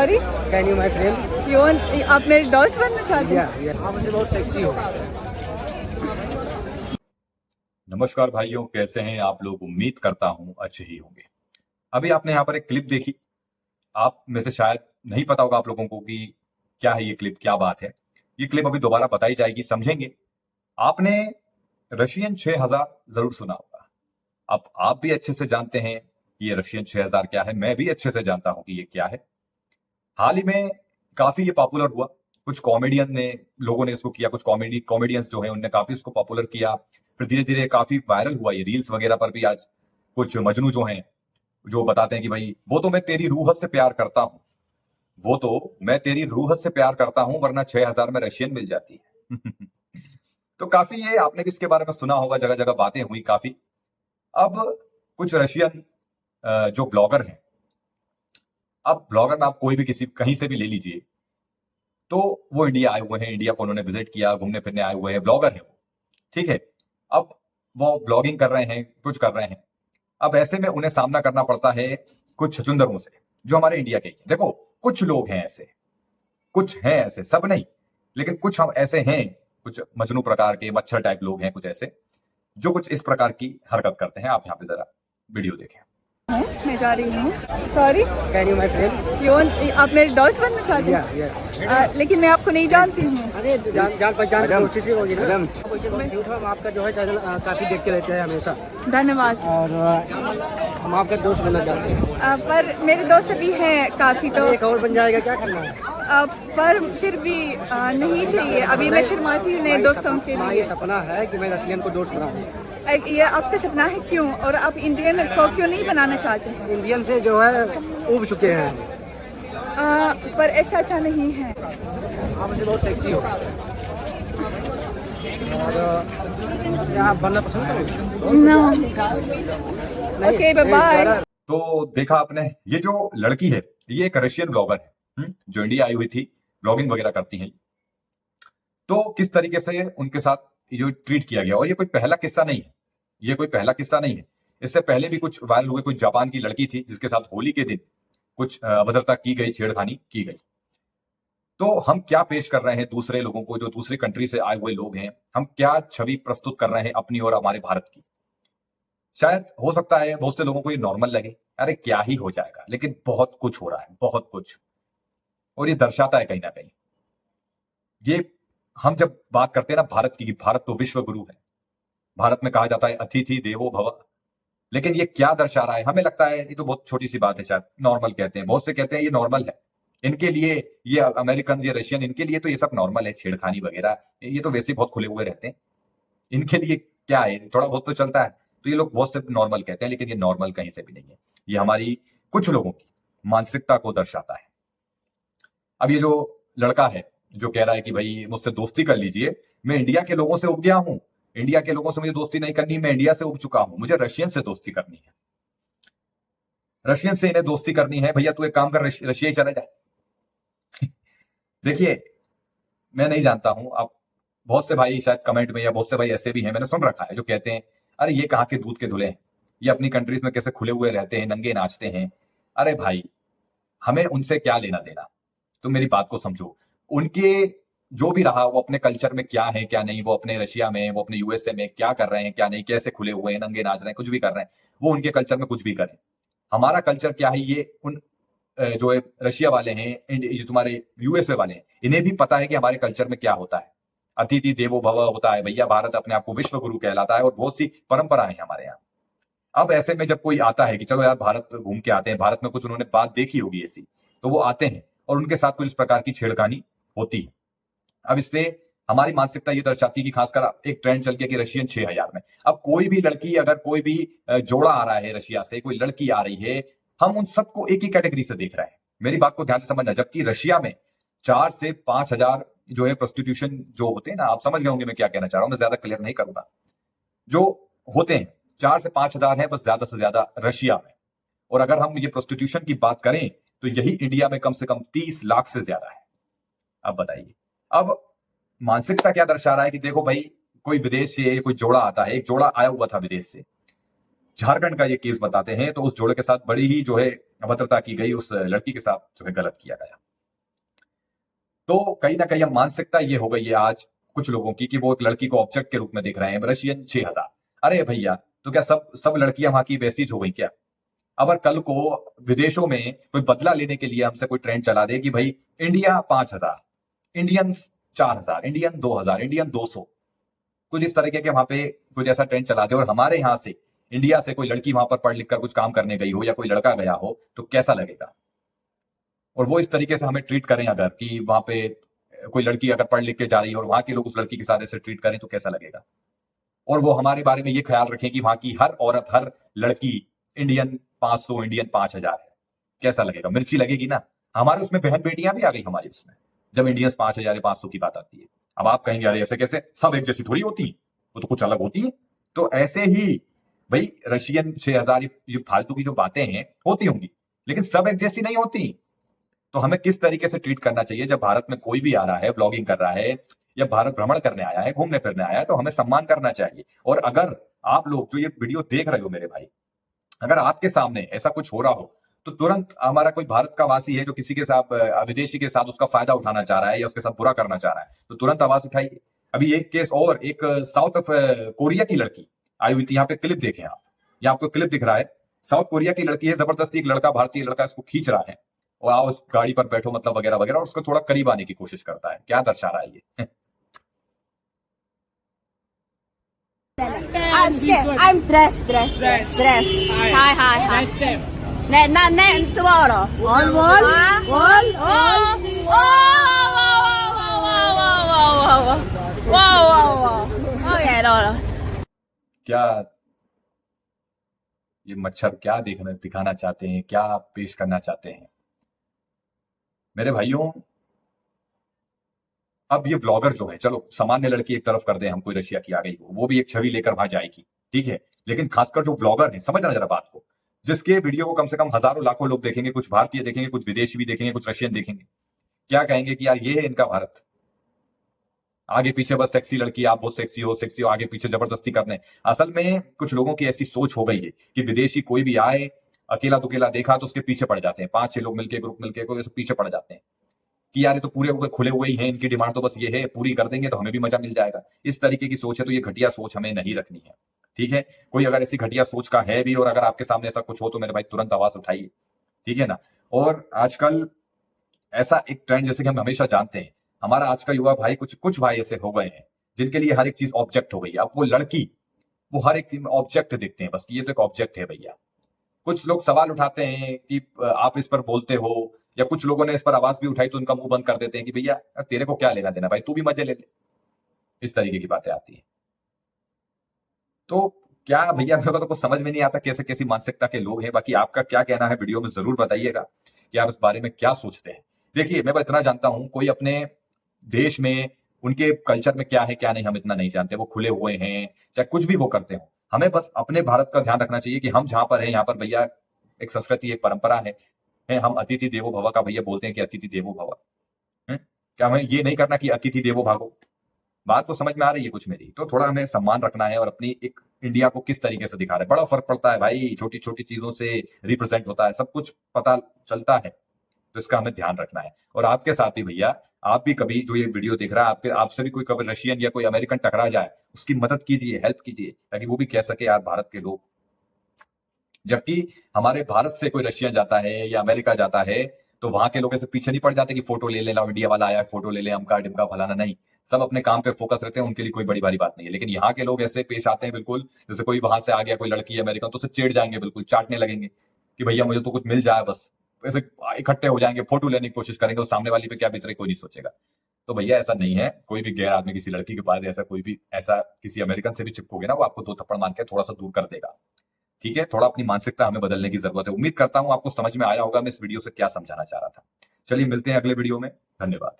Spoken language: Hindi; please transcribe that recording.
Sorry, can you my friend? You want, आप मेरे दोस्त बनना चाहते हैं? या आप मुझे बहुत सेक्सी हो। नमस्कार भाइयों, कैसे हैं आप लोग। उम्मीद करता हूं अच्छे ही होंगे। अभी आपने यहाँ पर एक क्लिप देखी। आप में से शायद नहीं पता होगा आप लोगों को कि क्या है ये क्लिप, क्या बात है। ये क्लिप अभी दोबारा बताई जाएगी, समझेंगे। आपने रशियन 6000 जरूर सुना होगा। अब आप भी अच्छे से जानते हैं कि ये रशियन 6000 क्या है, मैं भी अच्छे से जानता हूं कि ये क्या है। हाल ही में काफी ये पॉपुलर हुआ। कुछ कॉमेडियन ने, लोगों ने इसको किया, कुछ कॉमेडियंस जो है उनने काफी इसको पॉपुलर किया। फिर धीरे धीरे काफी वायरल हुआ ये, रील्स वगैरह पर भी। आज कुछ मजनू जो हैं, जो बताते हैं कि भाई वो तो मैं तेरी रूह से प्यार करता हूं, वो तो मैं तेरी रूह से प्यार करता हूं, वरना 6000 में रशियन मिल जाती है। तो काफी ये आपने भी इसके बारे में सुना होगा, जगह जगह बातें हुई काफी। अब कुछ रशियन जो ब्लॉगर हैं, अब ब्लॉगर में आप कोई भी किसी कहीं से भी ले लीजिए, तो वो इंडिया आए हुए हैं, इंडिया को उन्होंने विजिट किया, घूमने फिरने आए हुए हैं, ब्लॉगर हैं वो, ठीक है। अब वो ब्लॉगिंग कर रहे हैं, कुछ कर रहे हैं। अब ऐसे में उन्हें सामना करना पड़ता है कुछ छछूंदरों से, जो हमारे इंडिया के ही हैं। देखो, कुछ लोग हैं ऐसे, कुछ हैं ऐसे, सब नहीं, लेकिन कुछ हम ऐसे हैं, कुछ मजनू प्रकार के मच्छर टाइप लोग हैं, कुछ ऐसे जो कुछ इस प्रकार की हरकत करते हैं। आप यहाँ पे जरा वीडियो देखें। मैं जा रही हूँ। Sorry, can you my friend? You want, आप मेरे दोस्त बनना चाहते या हैं? लेकिन मैं आपको नहीं जानती हूँ। अरे जान पहचान की कोशिश ही होगी ना। हम आपका जो है चैनल काफी देखते रहते हैं हमेशा, धन्यवाद। और हम आपका दोस्त बनना चाहते हैं। पर मेरे दोस्त भी हैं काफी, तो एक और बन जाएगा, क्या करना है? पर फिर भी नहीं चाहिए। अभी मैं शर्माती हूँ नए दोस्तों के हमारा लिए। ये सपना है कि मैं रशियन को दोस्त बनाऊं। ये आपका सपना है, क्यों? और आप इंडियन को क्यों नहीं बनाना चाहते हैं? इंडियन से जो है उब चुके हैं। पर ऐसा अच्छा नहीं है। आप मुझे बहुत सेक्सी हो, और क्या आप बनना पसंद करोगे? नो। Okay, bye bye. तो देखा आपने, ये जो लड़की है ये एक रशियन ब्लॉगर है, जो इंडिया आई हुई थी, ब्लॉगिंग वगैरह करती हैं। तो किस तरीके से उनके साथ ये जो ट्रीट किया गया, और ये कोई पहला किस्सा नहीं है, ये कोई पहला किस्सा नहीं है। इससे पहले भी कुछ वायरल हुए। कुछ जापान की लड़की थी जिसके साथ होली के दिन कुछ अभद्रता की गई, छेड़खानी की गई। तो हम क्या पेश कर रहे हैं दूसरे लोगों को, जो दूसरी कंट्री से आए हुए लोग हैं, हम क्या छवि प्रस्तुत कर रहे हैं अपनी और हमारे भारत की। शायद हो सकता है बहुत से लोगों को ये नॉर्मल लगे, अरे क्या ही हो जाएगा, लेकिन बहुत कुछ हो रहा है, बहुत कुछ। और ये दर्शाता है कहीं ना कहीं, ये हम जब बात करते हैं ना भारत की, भारत तो विश्व गुरु है, भारत में कहा जाता है अतिथि देवो भव। लेकिन ये क्या दर्शा रहा है? हमें लगता है ये तो बहुत छोटी सी बात है, शायद नॉर्मल कहते हैं, बहुत से कहते हैं ये नॉर्मल है इनके लिए, ये अमेरिकन, ये रशियन, इनके लिए तो ये सब नॉर्मल है, छेड़खानी वगैरह, ये तो वैसे ही बहुत खुले हुए रहते हैं, इनके लिए क्या है, थोड़ा बहुत तो चलता है। तो ये लोग बहुत से नॉर्मल कहते हैं, लेकिन ये नॉर्मल कहीं से भी नहीं है। ये हमारी कुछ लोगों की मानसिकता को दर्शाता है। अब ये जो लड़का है जो कह रहा है कि भाई मुझसे दोस्ती कर लीजिए, मैं इंडिया के लोगों से उब गया हूं, इंडिया के लोगों से मुझे दोस्ती नहीं करनी, मैं इंडिया से उब चुका हूं, मुझे रशियन से दोस्ती करनी है, रशियन से इन्हें दोस्ती करनी है। भैया तू एक काम कर, रशिया ही चले जाए। देखिए, मैं नहीं जानता हूं, आप बहुत से भाई शायद कमेंट में, या बहुत से भाई ऐसे भी हैं, मैंने सुन रखा है, जो कहते हैं अरे ये कहाँ के दूध के धुले हैं, ये अपनी कंट्रीज में कैसे खुले हुए रहते हैं, नंगे नाचते हैं। अरे भाई, हमें उनसे क्या लेना देना, तुम मेरी बात को समझो। उनके जो भी रहा, वो अपने कल्चर में क्या है क्या नहीं, वो अपने रशिया में, वो अपने यूएसए में क्या कर रहे हैं क्या नहीं, कैसे खुले हुए हैं, नंगे नाच रहे हैं, कुछ भी कर रहे हैं, वो उनके कल्चर में कुछ भी करें। हमारा कल्चर क्या है, ये उन जो है रशिया वाले हैं, जो तुम्हारे यूएसए वाले हैं, इन्हें भी पता है कि हमारे कल्चर में क्या होता है। अतिथि देवो भव होता है भैया, भारत अपने आप को विश्व गुरु कहलाता है, और बहुत सी परंपराएं हैं हमारे यहाँ। अब ऐसे में जब कोई आता है कि चलो यार भारत घूम के आते हैं, भारत में कुछ उन्होंने बात देखी होगी ऐसी, तो वो आते हैं और उनके साथ कुछ इस प्रकार की छेड़खानी होती है। अब इससे हमारी मानसिकता ये दर्शाती है कि खासकर एक ट्रेंड चल गया कि रशियन 6000 में। अब कोई भी लड़की, अगर कोई भी जोड़ा आ रहा है रशिया से, कोई लड़की आ रही है, हम उन सबको एक ही कैटेगरी से देख रहे हैं। मेरी बात को ध्यान से समझना, जबकि रशिया में 4 से 5 हजार जो है प्रोस्टिट्यूशन जो होते हैं ना, आप समझ गए होंगे मैं क्या कहना चाह रहा हूं, मैं ज्यादा क्लियर नहीं करूंगा। जो होते हैं 4 से 5 हजार है बस, ज्यादा से ज्यादा रशिया में। और अगर हम ये प्रोस्टिट्यूशन की बात करें तो यही इंडिया में कम से कम 30 लाख से ज्यादा है। अब बताइए, अब मानसिकता क्या दर्शा रहा है कि देखो भाई, कोई विदेश से कोई जोड़ा आता है, एक जोड़ा आया हुआ था विदेश से, झारखंड का ये केस बताते हैं, तो उस जोड़े के साथ बड़ी ही जो है अभद्रता की गई, उस लड़की के साथ जो है गलत किया गया। तो कहीं ना कहीं मानसिकता ये हो गई है आज कुछ लोगों की कि वो एक लड़की को ऑब्जेक्ट के रूप में देख रहे हैं। रशियन 6000, अरे भैया तो क्या सब सब लड़कियां वहां की वैसी हो गई क्या? अगर कल को विदेशों में कोई बदला लेने के लिए हमसे कोई ट्रेंड चला दे कि भाई इंडिया 5000, इंडियन 4000, इंडियन 2000, इंडियन 200, कुछ इस तरीके के वहां पे कुछ ऐसा ट्रेंड चला दे और हमारे यहां से इंडिया से कोई लड़की वहां पर पढ़ लिख कर कुछ काम करने गई हो या कोई लड़का गया हो, तो कैसा लगेगा? और वो इस तरीके से हमें ट्रीट करें अगर कि वहां पे कोई लड़की अगर पढ़ लिख के जा रही है और वहां के लोग उस लड़की के साथ ऐसे ट्रीट करें तो कैसा लगेगा? और वो हमारे बारे में ये ख्याल रखें कि वहां की हर औरत, हर लड़की इंडियन 500, इंडियन 5000 है, कैसा लगेगा? मिर्ची लगेगी ना। हमारे उसमें बहन बेटियां भी आ गई हमारी उसमें, जब इंडियंस 5000 500 की बात आती है। अब आप कहेंगे अरे ऐसे कैसे, सब एक जैसी थोड़ी होती है, वो तो कुछ अलग होती है। तो ऐसे ही भाई रशियन 6000 ये फालतू की जो बातें हैं होती होंगी, लेकिन सब एक जैसी नहीं होती। तो हमें किस तरीके से ट्रीट करना चाहिए जब भारत में कोई भी आ रहा है, ब्लॉगिंग कर रहा है या भारत भ्रमण करने आया है, घूमने फिरने आया है, तो हमें सम्मान करना चाहिए। और अगर आप लोग जो ये वीडियो देख रहे हो मेरे भाई, अगर आपके सामने ऐसा कुछ हो रहा हो तो तुरंत हमारा कोई भारत का वासी है जो किसी के साथ विदेशी के साथ उसका फायदा उठाना चाह रहा है या उसके साथ बुरा करना चाह रहा है, तो तुरंत आवाज उठाइए। अभी एक केस और, एक साउथ कोरिया की लड़की आई हुई थी, यहाँ पे क्लिप देखें आप, यहाँ आपको क्लिप दिख रहा है। साउथ कोरिया की लड़की है, जबरदस्ती एक लड़का, भारतीय लड़का इसको खींच रहा है और आओ उस गाड़ी पर बैठो मतलब वगैरह वगैरह, और उसको थोड़ा करीब आने की कोशिश करता है। क्या दर्शा रहा है ये? I'm scared. I'm dressed. Hi. Ne, tomorrow. On wall. Whoa. Okay, no. क्या ये मच्छर क्या दिखाना चाहते हैं, क्या पेश करना चाहते हैं मेरे भाइयों? अब ये ब्लॉगर जो है, चलो सामान्य लड़की एक तरफ कर दें, हम कोई रशिया की आ गई हो, वो भी एक छवि लेकर वहां जाएगी, ठीक है, लेकिन खासकर जो ब्लॉगर है, समझना जरा बात को, जिसके वीडियो को कम से कम हजारों लाखों लोग देखेंगे, कुछ भारतीय देखेंगे, कुछ विदेशी भी देखेंगे, कुछ रशियन देखेंगे, क्या कहेंगे कि यार ये है इनका भारत, आगे पीछे बस सेक्सी लड़की, आप बहुत सेक्सी हो, आगे पीछे जबरदस्ती करने। असल में कुछ लोगों की ऐसी सोच हो गई है कि विदेशी कोई भी आए, अकेला दुकेला देखा तो उसके पीछे पड़ जाते हैं, 5-6 लोग मिलके, ग्रुप मिलके कोई पीछे पड़ जाते हैं कि यार ये तो पूरे खुले हुए ही हैं, इनकी डिमांड तो बस ये है, पूरी कर देंगे तो हमें भी मजा मिल जाएगा। इस तरीके की सोच है, तो ये घटिया सोच हमें नहीं रखनी है, ठीक है। कोई अगर ऐसी घटिया सोच का है भी और अगर आपके सामने ऐसा कुछ हो तो मेरे भाई तुरंत आवाज उठाइए, ठीक है ना। और आजकल ऐसा एक ट्रेंड जैसे कि हम हमेशा जानते हैं, हमारा आज का युवा भाई, कुछ भाई ऐसे हो गए हैं जिनके लिए हर एक चीज ऑब्जेक्ट हो गई है। अब वो लड़की, वो हर एक चीज में ऑब्जेक्ट देखते हैं, बस ये तो एक ऑब्जेक्ट है भैया। कुछ लोग सवाल उठाते हैं कि आप इस पर बोलते हो, या कुछ लोगों ने इस पर आवाज भी उठाई तो उनका मुंह बंद कर देते हैं कि भैया तेरे को क्या लेना देना भाई, तू भी मजे ले ले। इस तरीके की बातें आती हैं। तो क्या भैया, मेरे को तो कुछ समझ में नहीं आता कैसे कैसी मानसिकता के लोग हैं। बाकी आपका क्या कहना है वीडियो में जरूर बताइएगा कि आप इस बारे में क्या सोचते हैं। देखिए मैं इतना जानता हूं, कोई अपने देश में उनके कल्चर में क्या है क्या नहीं हम इतना नहीं जानते, वो खुले हुए हैं चाहे कुछ भी वो करते हो। हमें बस अपने भारत का ध्यान रखना चाहिए कि हम जहां पर हैं यहाँ पर भैया एक संस्कृति, एक परंपरा है, हम अतिथि देवो भव का भैया बोलते हैं कि अतिथि देवो भव। क्या हमें ये नहीं करना कि अतिथि देवो भागो? बात तो समझ में आ रही है कुछ मेरी? तो थोड़ा हमें सम्मान रखना है और अपनी एक इंडिया को किस तरीके से दिखा रहे हैं। बड़ा फर्क पड़ता है भाई, छोटी छोटी चीजों से रिप्रेजेंट होता है, सब कुछ पता चलता है, तो इसका हमें ध्यान रखना है। और आपके साथ ही भैया, आप भी कभी जो ये वीडियो देख रहा है, आपसे भी कोई कभी रशियन या कोई अमेरिकन टकरा जाए, उसकी मदद कीजिए, हेल्प कीजिए, ताकि वो भी कह सके यार भारत के लोग। जबकि हमारे भारत से कोई रशियन जाता है या अमेरिका जाता है तो वहां के लोग ऐसे पीछे नहीं पड़ जाते कि फोटो ले लेना, इंडिया वाला आया है फोटो ले ले, अमका डिमका फलाना, नहीं, सब अपने काम पे फोकस रहते हैं, उनके लिए कोई बड़ी बात नहीं है। लेकिन यहाँ के लोग ऐसे पेश आते हैं बिल्कुल जैसे कोई वहां से आ गया, कोई लड़की अमेरिकन, तो उसे चिढ़ जाएंगे, बिल्कुल चाटने लगेंगे कि भैया मुझे तो कुछ मिल जाए बस, ऐसे इकट्ठे हो जाएंगे, फोटो लेने की कोशिश करेंगे, और सामने वाली पे क्या बीत रही कोई नहीं सोचेगा। तो भैया ऐसा नहीं है, कोई भी गैर आदमी किसी लड़की के पास ऐसा कोई भी ऐसा किसी अमेरिकन से भी चिपकोगे ना, वो आपको 2 थप्पड़ मार के थोड़ा सा दूर कर देगा, ठीक है। थोड़ा अपनी मानसिकता हमें बदलने की जरूरत है। उम्मीद करता हूं आपको समझ में आया होगा मैं इस वीडियो से क्या समझाना चाह रहा था। चलिए मिलते हैं अगले वीडियो में, धन्यवाद।